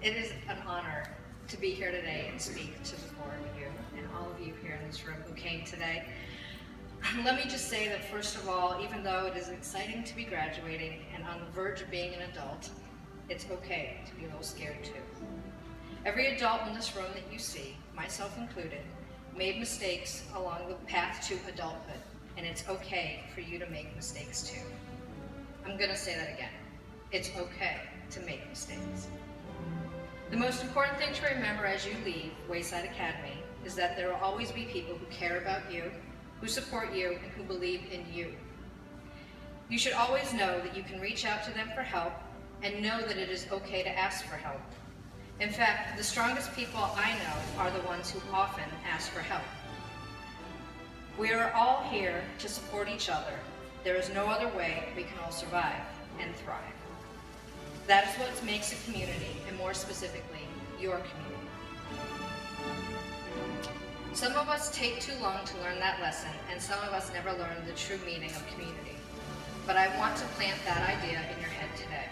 It is an honor to be here today and speak to the four of you and all of you here in this room who came today. Let me just say that first of all, even though it is exciting to be graduating and on the verge of being an adult, it's okay to be a little scared too. Every adult in this room that you see, myself included, made mistakes along the path to adulthood, and it's okay for you to make mistakes too. I'm going to say that again. It's okay to make mistakes. The most important thing to remember as you leave Wayside Academy is that there will always be people who care about you, who support you, and who believe in you. You should always know that you can reach out to them for help and know that it is okay to ask for help. In fact, the strongest people I know are the ones who often ask for help. We are all here to support each other. There is no other way we can all survive and thrive. That is what makes a community, and more specifically, your community. Some of us take too long to learn that lesson, and some of us never learn the true meaning of community. But I want to plant that idea in your head today.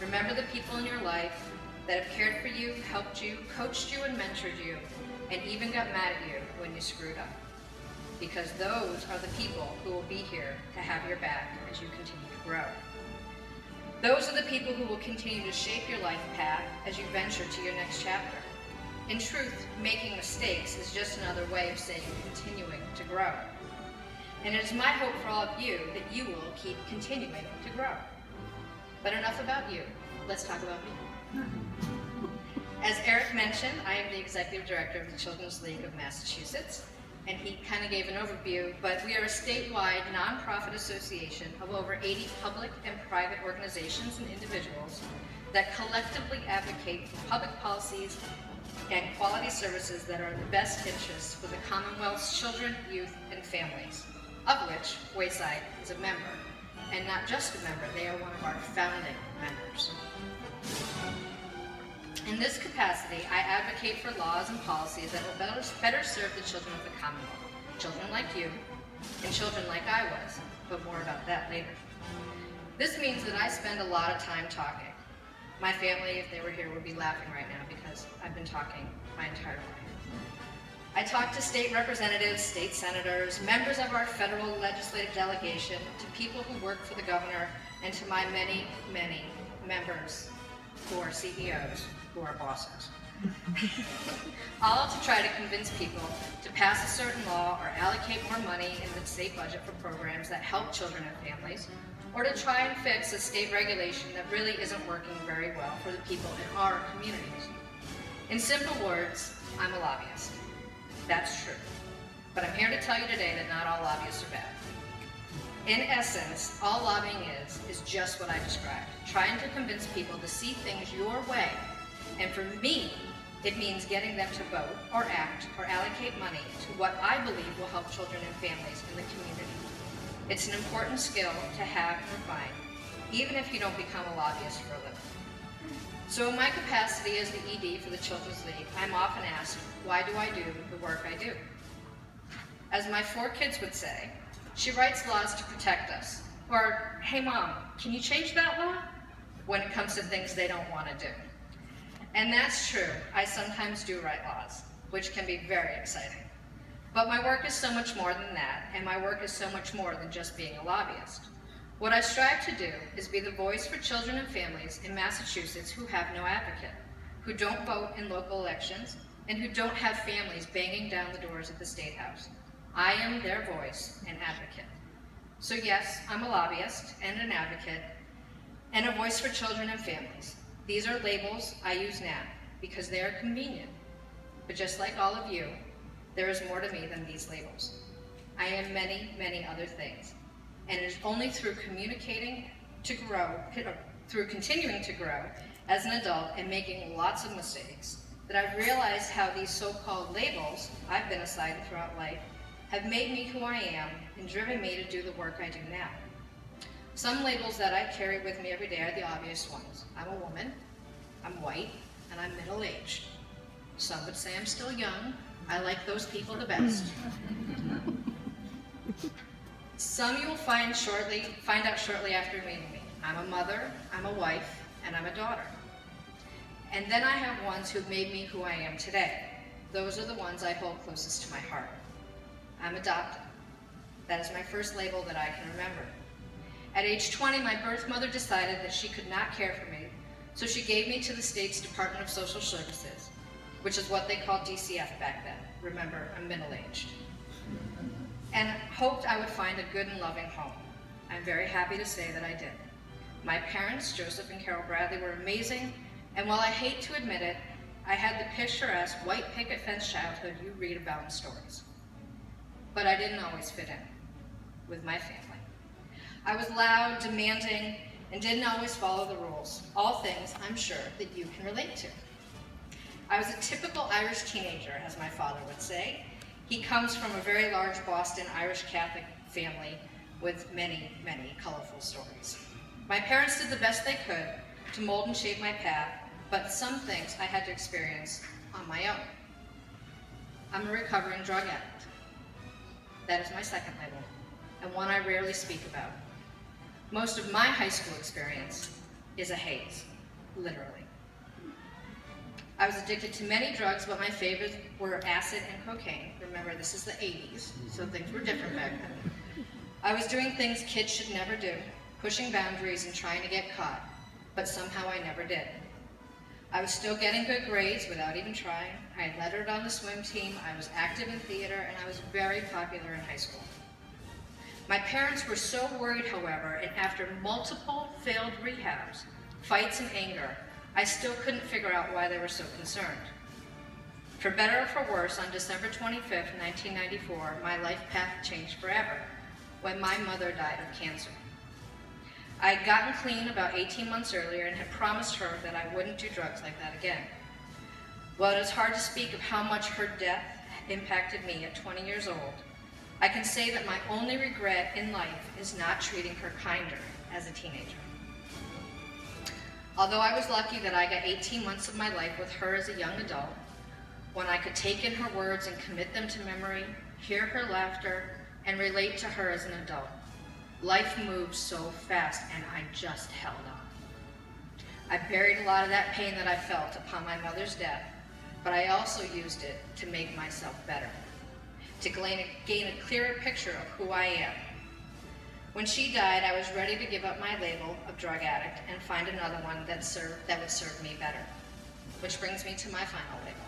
Remember the people in your life that have cared for you, helped you, coached you, and mentored you, and even got mad at you when you screwed up. Because those are the people who will be here to have your back as you continue to grow. Those are the people who will continue to shape your life path as you venture to your next chapter. In truth, making mistakes is just another way of saying continuing to grow. And it is my hope for all of you that you will keep continuing to grow. But enough about you. Let's talk about me. As Eric mentioned, I am the Executive Director of the Children's League of Massachusetts, and he kind of gave an overview, but we are a statewide nonprofit association of over 80 public and private organizations and individuals that collectively advocate for public policies and quality services that are in the best interests for the Commonwealth's children, youth, and families, of which Wayside is a member. And not just a member, they are one of our founding members. In this capacity, I advocate for laws and policies that will better serve the children of the Commonwealth, children like you, and children like I was, but more about that later. This means that I spend a lot of time talking. My family, if they were here, would be laughing right now because I've been talking my entire life. I talk to state representatives, state senators, members of our federal legislative delegation, to people who work for the governor, and to my many, many members who are CEOs, who are bosses. All to try to convince people to pass a certain law or allocate more money in the state budget for programs that help children and families, or to try and fix a state regulation that really isn't working very well for the people in our communities. In simple words, I'm a lobbyist. That's true. But I'm here to tell you today that not all lobbyists are bad. In essence, all lobbying is just what I described, trying to convince people to see things your way. And for me, it means getting them to vote or act or allocate money to what I believe will help children and families in the community. It's an important skill to have and refine, even if you don't become a lobbyist for a living. So in my capacity as the ED for the Children's League, I'm often asked, why do I do the work I do? As my 4 kids would say, she writes laws to protect us. Or, hey mom, can you change that law? When it comes to things they don't want to do. And that's true, I sometimes do write laws, which can be very exciting. But my work is so much more than that, and my work is so much more than just being a lobbyist. What I strive to do is be the voice for children and families in Massachusetts who have no advocate, who don't vote in local elections, and who don't have families banging down the doors of the State House. I am their voice and advocate. So yes, I'm a lobbyist and an advocate, and a voice for children and families. These are labels I use now because they are convenient. But just like all of you, there is more to me than these labels. I am many, many other things. And it is only through continuing to grow as an adult and making lots of mistakes that I've realized how these so-called labels I've been assigned throughout life have made me who I am and driven me to do the work I do now. Some labels that I carry with me every day are the obvious ones. I'm a woman, I'm white, and I'm middle-aged. Some would say I'm still young. I like those people the best. Some you will find out shortly after meeting me. I'm a mother, I'm a wife, and I'm a daughter. And then I have ones who've made me who I am today. Those are the ones I hold closest to my heart. I'm adopted. That is my first label that I can remember. At age 20, my birth mother decided that she could not care for me, so she gave me to the state's Department of Social Services, which is what they called DCF back then. Remember, I'm middle-aged. And hoped I would find a good and loving home. I'm very happy to say that I did. My parents, Joseph and Carol Bradley, were amazing, and while I hate to admit it, I had the picturesque white picket fence childhood you read about in stories. But I didn't always fit in with my family. I was loud, demanding, and didn't always follow the rules. All things I'm sure that you can relate to. I was a typical Irish teenager, as my father would say. He comes from a very large Boston Irish Catholic family with many, many colorful stories. My parents did the best they could to mold and shape my path, but some things I had to experience on my own. I'm a recovering drug addict. That is my second label, and one I rarely speak about. Most of my high school experience is a haze, literally. I was addicted to many drugs, but my favorites were acid and cocaine. Remember, this is the 80s, so things were different back then. I was doing things kids should never do, pushing boundaries and trying to get caught, but somehow I never did. I was still getting good grades without even trying. I had lettered on the swim team, I was active in theater, and I was very popular in high school. My parents were so worried, however, and after multiple failed rehabs, fights, and anger, I still couldn't figure out why they were so concerned. For better or for worse, on December 25th, 1994, my life path changed forever when my mother died of cancer. I had gotten clean about 18 months earlier and had promised her that I wouldn't do drugs like that again. While it is hard to speak of how much her death impacted me at 20 years old, I can say that my only regret in life is not treating her kinder as a teenager. Although I was lucky that I got 18 months of my life with her as a young adult, when I could take in her words and commit them to memory, hear her laughter, and relate to her as an adult, life moved so fast and I just held on. I buried a lot of that pain that I felt upon my mother's death, but I also used it to make myself better, to gain a clearer picture of who I am. When she died, I was ready to give up my label of drug addict and find another one that would serve me better. Which brings me to my final label.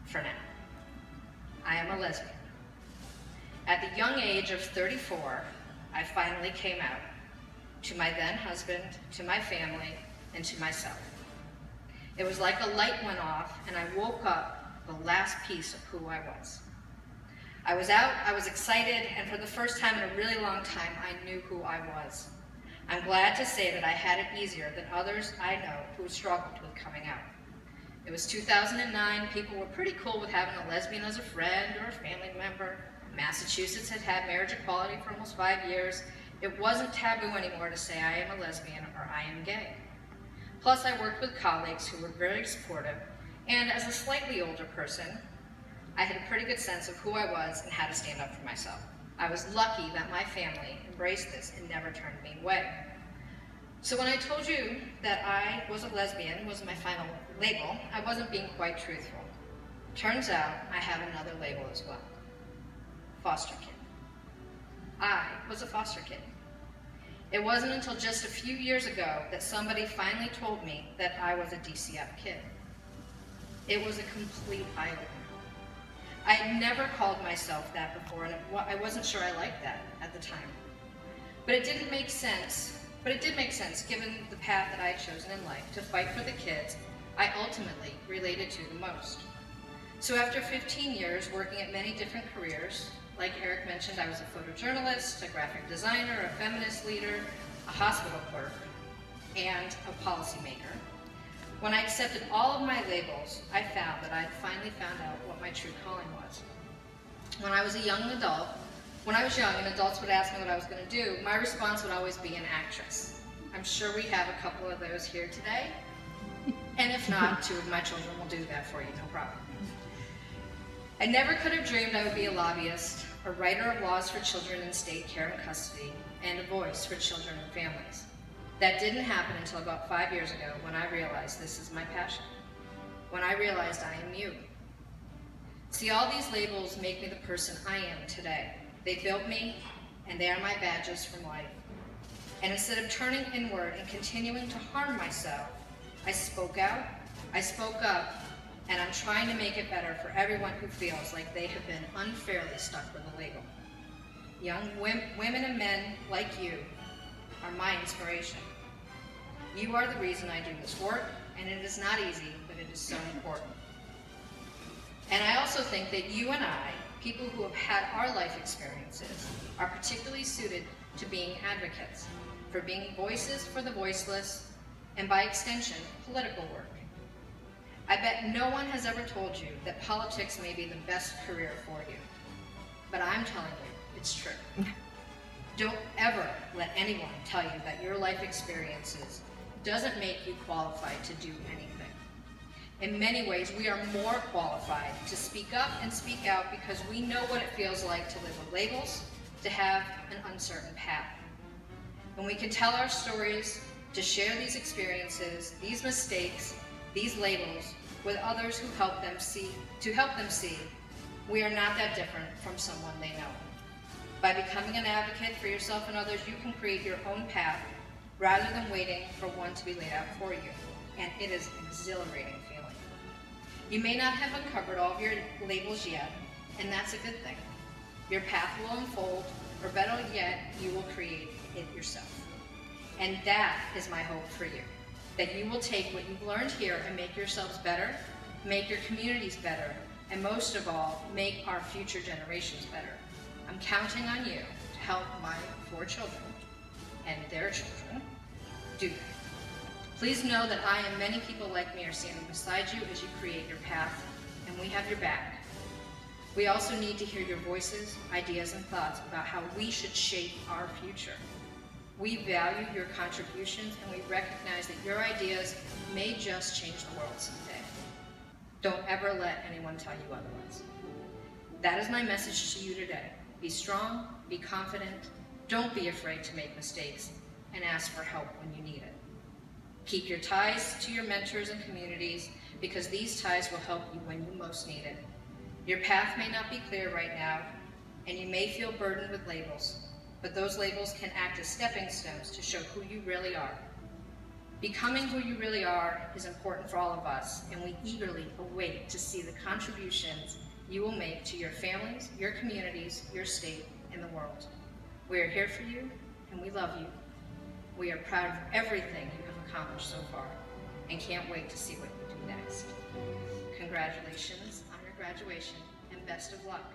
For now, I am a lesbian. At the young age of 34, I finally came out to my then husband, to my family, and to myself. It was like a light went off and I woke up the last piece of who I was. I was out, I was excited, and for the first time in a really long time, I knew who I was. I'm glad to say that I had it easier than others I know who struggled with coming out. It was 2009, people were pretty cool with having a lesbian as a friend or a family member. Massachusetts had had marriage equality for almost 5 years. It wasn't taboo anymore to say I am a lesbian or I am gay. Plus, I worked with colleagues who were very supportive, and as a slightly older person, I had a pretty good sense of who I was and how to stand up for myself. I was lucky that my family embraced this and never turned me away. So when I told you that I was a lesbian was my final label, I wasn't being quite truthful. Turns out I have another label as well. Foster kid. I was a foster kid. It wasn't until just a few years ago that somebody finally told me that I was a DCF kid. It was a complete eye-opener. I had never called myself that before, and I wasn't sure I liked that at the time. But it did make sense given the path that I had chosen in life to fight for the kids I ultimately related to the most. So after 15 years working at many different careers, like Eric mentioned, I was a photojournalist, a graphic designer, a feminist leader, a hospital clerk, and a policymaker. When I accepted all of my labels, I found that I had finally found out what my true calling was. When I was young and adults would ask me what I was going to do, my response would always be an actress. I'm sure we have a couple of those here today, and if not, 2 of my children will do that for you, no problem. I never could have dreamed I would be a lobbyist, a writer of laws for children in state care and custody, and a voice for children and families. That didn't happen until about 5 years ago when I realized this is my passion. When I realized I am you. See, all these labels make me the person I am today. They built me, and they are my badges from life. And instead of turning inward and continuing to harm myself, I spoke out, I spoke up, and I'm trying to make it better for everyone who feels like they have been unfairly stuck with a label. Young women and men like you are my inspiration. You are the reason I do this work, and it is not easy, but it is so important. And I also think that you and I, people who have had our life experiences, are particularly suited to being advocates, for being voices for the voiceless, and by extension, political work. I bet no one has ever told you that politics may be the best career for you, but I'm telling you, it's true. Don't ever let anyone tell you that your life experiences doesn't make you qualified to do anything. In many ways, we are more qualified to speak up and speak out because we know what it feels like to live with labels, to have an uncertain path. When we can tell our stories, to share these experiences, these mistakes, these labels with others who help them see, we are not that different from someone they know. By becoming an advocate for yourself and others, you can create your own path rather than waiting for one to be laid out for you. And it is an exhilarating feeling. You may not have uncovered all of your labels yet, and that's a good thing. Your path will unfold, or better yet, you will create it yourself. And that is my hope for you, that you will take what you've learned here and make yourselves better, make your communities better, and most of all, make our future generations better. I'm counting on you to help my 4 children and their children do that. Please know that I and many people like me are standing beside you as you create your path, and we have your back. We also need to hear your voices, ideas, and thoughts about how we should shape our future. We value your contributions, and we recognize that your ideas may just change the world someday. Don't ever let anyone tell you otherwise. That is my message to you today. Be strong, be confident, don't be afraid to make mistakes, and ask for help when you need it. Keep your ties to your mentors and communities, because these ties will help you when you most need it. Your path may not be clear right now, and you may feel burdened with labels, but those labels can act as stepping stones to show who you really are. Becoming who you really are is important for all of us, and we eagerly await to see the contributions you will make to your families, your communities, your state, and the world. We are here for you, and we love you. We are proud of everything you have accomplished so far, and can't wait to see what you do next. Congratulations on your graduation, and best of luck.